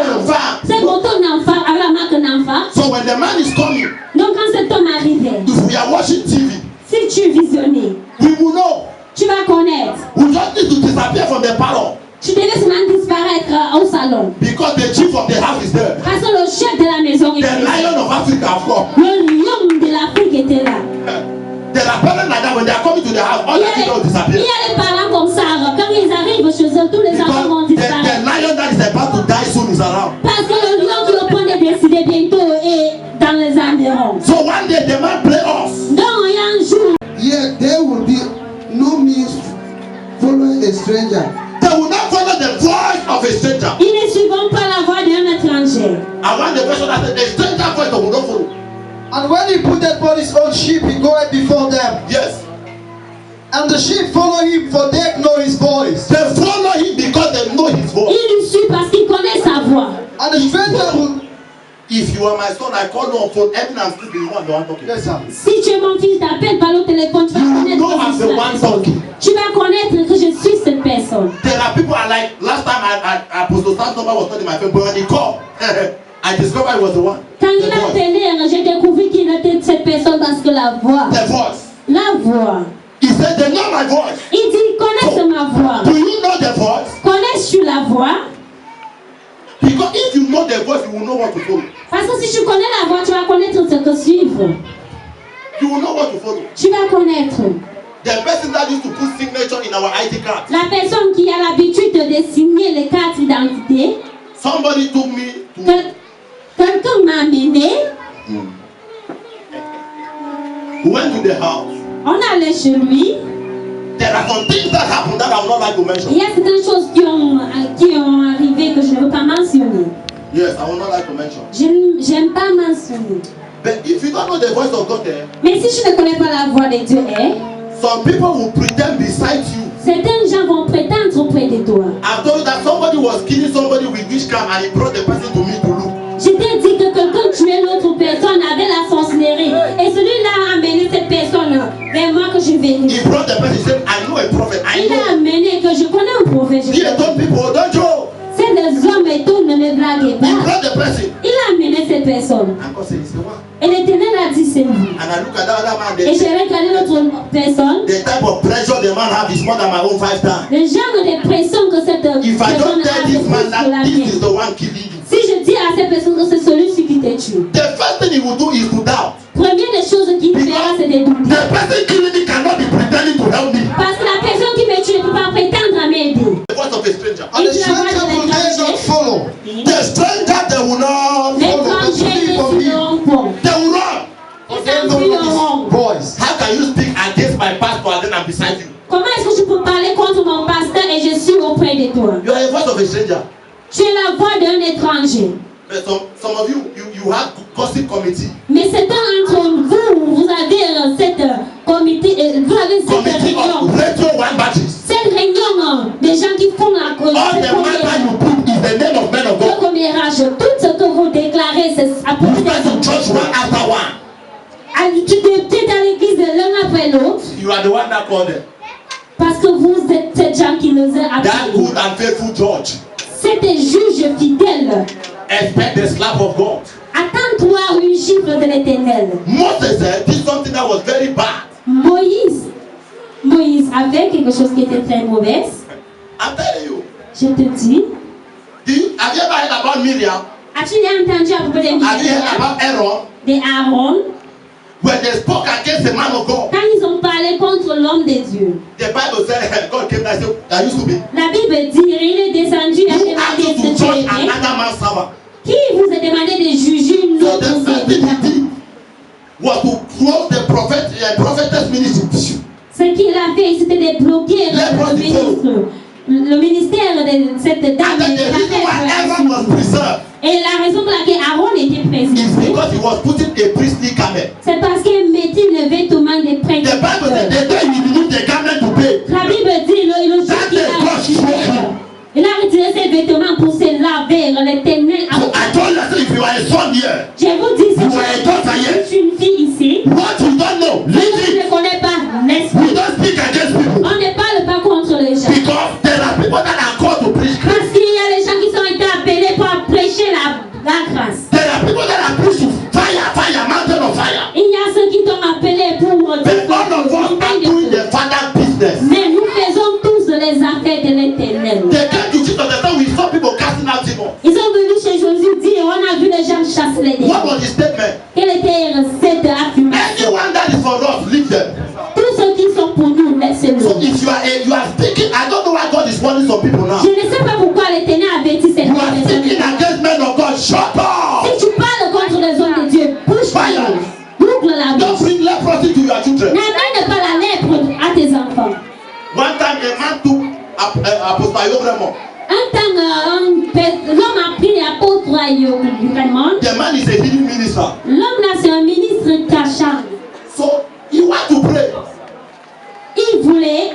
ces motos Nanfa, avec la marque Nanfa. So when the man is coming, Donc quand cet homme arrivait, if we are watching TV, si tu visionnais, we will know. tu vas connaître. We just need to disappear from the parlor Tu devais seulement disparaître au salon. because the chief of the house is there. Parce que le chef de la maison The était là. lion of Africa have come. Le lion de l'Afrique était là. There are parents like that when they are coming to the house, all Il y the a children will les, disappear. il y a les parents comme ça. Quand ils arrivent chez eux, tous les enfants vont Because disparaître. the lion that is about to die soon is around. Parce que le lion qui est au point de décider bientôt est dans les environs. So one day the man play us. Donc il y a un jour, Yet there will be no means following a stranger. They will not follow the voice of a stranger. ils ne suivront pas la voix d'un étranger. I want the version that says a stranger voice they will not follow. And when he put that upon his own sheep, he goeth before them. Yes. And the sheep follow him, for they know his voice. They follow him because they know his voice. Ils le suivent parce qu'ils connaissent sa voix. And the stranger will... If you are my son, I call you on phone, even I'm still the one the one talking. Yes, sir. Si tu es mon fils, t'appelles par le téléphone, tu vas You connaître know I'm que je the suis la one personne. talking. Tu vas connaître que je suis cette personne. There are people I like. Last time Apostle Sam's number was not in my phone, but when he called, I discovered he was the one. Quand il The a voice. appelé, j'ai découvert qu'il était cette personne parce que la voix. The voice. La voix. He said, they know my voice. Il dit, connais ma voix. Do you know the voice? Connais-tu la voix? Because if you know the voice, you will know what to follow. Parce que si tu connais la voix, tu vas connaître ce que suivre. You will know what to follow. Tu vas connaître. The person that used to put signature in our ID card. La personne qui a l'habitude de signer les cartes d'identité. Somebody took me to. Quelqu'un m'a amené. We went to the house. On allait chez lui. There are some things that happen that I would not like to mention. Il y a certaines choses qui ont arrivé que je ne veux pas mentionner. Yes, I would not like to mention. J'aime pas mentionner. But if you don't know the voice of God there, Mais si tu ne connais pas la voix de Dieu, some people will pretend beside you. certains gens vont prétendre auprès de toi. I've told you that somebody was killing somebody with witchcraft and he brought the person to me to look. Je t'ai dit mauvais. He told people, don't you? C'est des hommes et tout, ne me blaguez He pas. brought the person. Il a amené cette personne. And God said, it's the one. Et l'Éternel a dit c'est lui. And I look at that other man. Et j'ai regardé l'autre personne. The type of pressure the man have is more than my own 5 times. Le genre de pression que cette If I personne don't tell a, this man c'est la that this mienne. is the one killing you, Si je dis à cette personne que c'est celui-ci qui te tue, the first thing he will do is to doubt. première des choses qu'il fera, c'est de douter. The person killing me cannot be pretending to help me. Parce que la personne qui me tue ne peut pas prétendre à m'aider. The voice of a stranger. And the stranger will they not follow. The stranger they will not follow. They will L'étranger flee from ne him. suivront They will run. Ils s'enfuiront. Voice. How can you speak against my pastor and then I'm beside you? Comment est-ce que je peux parler contre mon pasteur et je suis auprès de toi? You are a voice of a stranger. Tu es la voix d'un étranger. But some of you have gossip committee. Mais certains d'entre vous, vous avez cette comité, vous avez cette Committee réunion. of radio one batches. Cette réunion des gens qui font la All the matter you put is the name of men of le God. commérage. Tout ce que vous déclarez, c'est à You propos start to des church one after one. Tu es à l'église l'un après l'autre You are the one that called them. parce que vous êtes ces gens qui nous ont That appelés. good and faithful judge. C'est des juges fidèles. Expect the slap of God. Attends-toi une gifle de l'Éternel. Moses did something that was very bad. Moïse avait quelque chose qui était très mauvais. I'm telling you. Je te dis. Have you ever heard about Miriam? As-tu entendu à propos de Have you heard Miriam, about Aaron? de Aaron, When they spoke against the man of God, quand ils ont parlé contre l'homme de Dieu? the Bible said God came and said, I used to be. La Bible dit, il est descendu à Who asked you demander to ce judge que another man's servant? qui vous a demandé de juger une So autre the first thing he serviteur? did was to close the prophetess ministry. Ce qu'il a fait, c'était de bloquer le ministère de cette dame. And then the reason why Aaron was preserved Et la raison pour laquelle Aaron était is préservé, because he was putting a priestly garment. c'est parce qu'il mettait le vêtement des The Bible said prédicateurs. the day he removed the garment to pay, La Bible dit, le jour that qu'il day a God struck him. il a retiré ses vêtements pour se laver, l'Éternel a... So I told you, I said, if you are a son here, Je vous dis, si you are a daughter here, tu es une fille ici, what you don't know, je leave it. ne connais pas We l'esprit. don't speak against people On ne parle pas contre les gens. because there are people that are called to preach Parce Christ. qu'il y a des gens qui sont été appelés pour prêcher la grâce. There are people that are preached to fire, mountain of fire. Il y a ceux qui t'ont appelé pour But all of us are doing the Father business. mais nous faisons tous les affaires de l'Éternel. They came to Jesus and said, we saw people casting out demons. Ils sont venus chez Jésus dire, on a vu les gens chasser les What démons. was his statement? Quelle était cette affirmation? Anyone that is for us, leave them. Tous ceux qui sont pour nous, laissez-le. So if you are speaking, I don't know why God is warning some people now. Je ne sais pas pourquoi l'Éternel avertit cette You are speaking personne. against men of God. Shut up. Si tu parles contre les hommes de Dieu, bouge-toi. Fire. Boucle la Don't bouche. bring leprosy to your children. N'amène pas la lèpre à tes enfants. One time a man took Apostle Yobremo. Un temps, l'homme a pris l'apôtre Raymond. The man is a healing minister. L'homme là, c'est un ministre cachant. So he want to pray. Il voulait,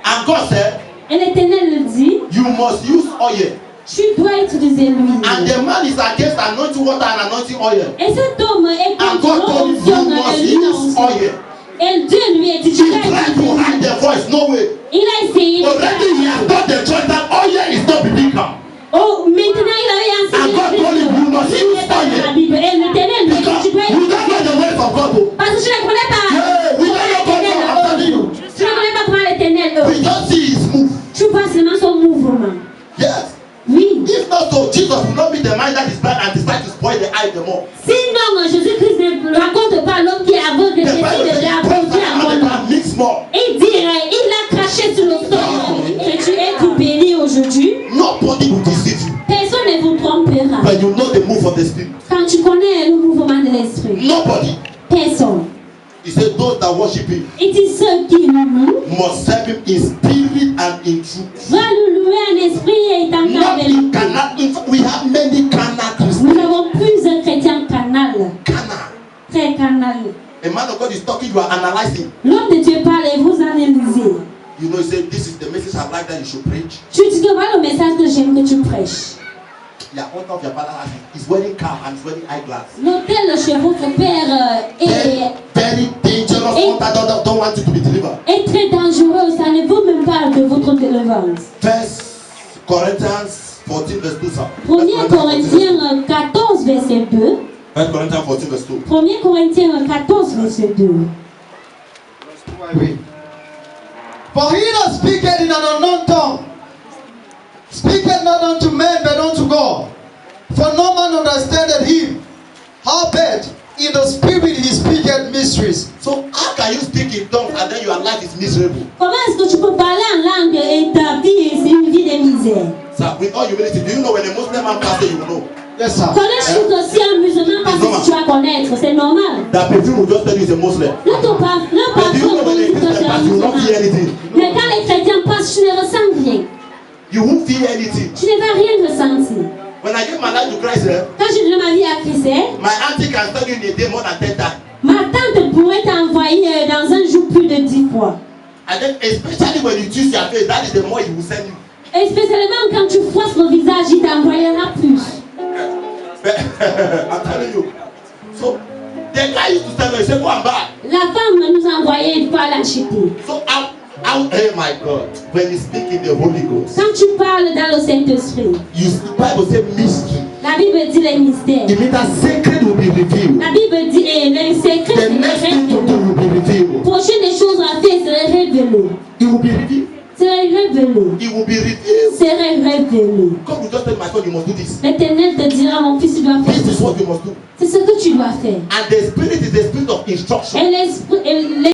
And God said, et l'Éternel le dit, you must use oil. tu dois utiliser l'huile. And the man is against anointing water and anointing oil. Et cet homme est And contre God told him, l'onction you must de l'huile. use oil. Et Dieu lui a dit, He tu dois tried to utiliser hide l'huile. the voice. No way. Il a essayé. Already he has done the choice that oil is not biblical. Oh, maintenant il avait And God told him, you must use la oil. Bible. Et l'Éternel lui a dit, Because tu dois you don't know the ways of God. Oh. parce que je ne connais pas. Yeah, we don't know God. I'm telling you. Tu ne connais pas comment l'Éternel We don't see his move. Tu vois seulement son mouvement. Yes. Oui. If not so, Jesus will not be the mind that is blind and decide to spoil the eye the more. Sinon, Jésus-Christ ne raconte pas l'homme qui est aveugle et The décide Bible de says, l'approcher à mon nom. mix more. Il dirait, il a craché sur le sol que tu es tout béni aujourd'hui. Nobody will deceive you. Personne ne vous trompera. But you know the move of the spirit. Quand tu connais le mouvement de l'esprit, Nobody. personne. He said, those that worship him Il dit ceux qui nous louent, must serve him in spirit and in truth. va nous louer en esprit et en Not vérité. in canal. In fact, we have many canal Nous Christians. avons plusieurs chrétiens canal, Canal. très canal. A man of God is talking, you are analyzing. L'homme de Dieu parle et vous analysez. You know, he said, this is the message I like that you should preach. Tu dis que voilà le message que j'aime que tu prêches. Yeah, one of your father is wearing cap and he's wearing eyeglass. L'hôtel chez votre père est Very, very dangerous Et- one that don't want you to be delivered. est très dangereux. Ça ne vaut même pas de votre délivrance. First Corinthians 14 verse 2. 1 Corinthiens 14, verset 2. 1 Corinthians 14 verse 2. 1 Corinthiens 14, verset 2. For he that speaketh in an unknown tongue speaketh not unto men but unto God. For no man understandeth him. Howbeit in the spirit he speaketh mysteries. So how can you speak in tongues and then your life is miserable? Comment est-ce que tu peux parler en langue et ta vie c'est une vie de misère? Sir, with all humility, do you know when a Muslim man passes, you will know Yes, sir. Connais-tu aussi un musulman parce que tu vas connaître, c'est normal. that perfume will just tell you he's a Muslim. Le But do you parfum know when a dit que Christian c'est un passes, you will not feel musulman. anything. Mais quand les chrétiens passent, tu ne ressens rien. You won't feel anything. Tu ne vas rien ressentir. When I gave my life to Christ, Quand je donne ma vie à Christ, my auntie can tell you in a day more than 10 times. ma tante pourrait t'envoyer dans un jour plus de 10 fois. And then especially when you choose your faith, that is the more he will send you. Et spécialement quand tu froisses le visage, il t'envoyera plus. I'm telling you. So the guy used to tell me, he said, go and buy. La femme nous a envoyé une fois l'acheter. So oh my God, when you speak in the Holy Ghost, Quand tu parles dans le Saint-Esprit, the Bible says mystery. la Bible dit les mystères. It means that secret will be revealed. La Bible dit les secrets The next thing to do seraient will be revealed. prochaines des choses à faire seraient révélées. It will be revealed. Seraient révélées. It will be revealed. Seraient révélées. God will just tell my son, you must do this. L'Éternel te dira, mon fils, tu dois faire This is ça. what you must do. C'est ce que tu dois faire. And the spirit is the spirit of instruction. Et l'esprit,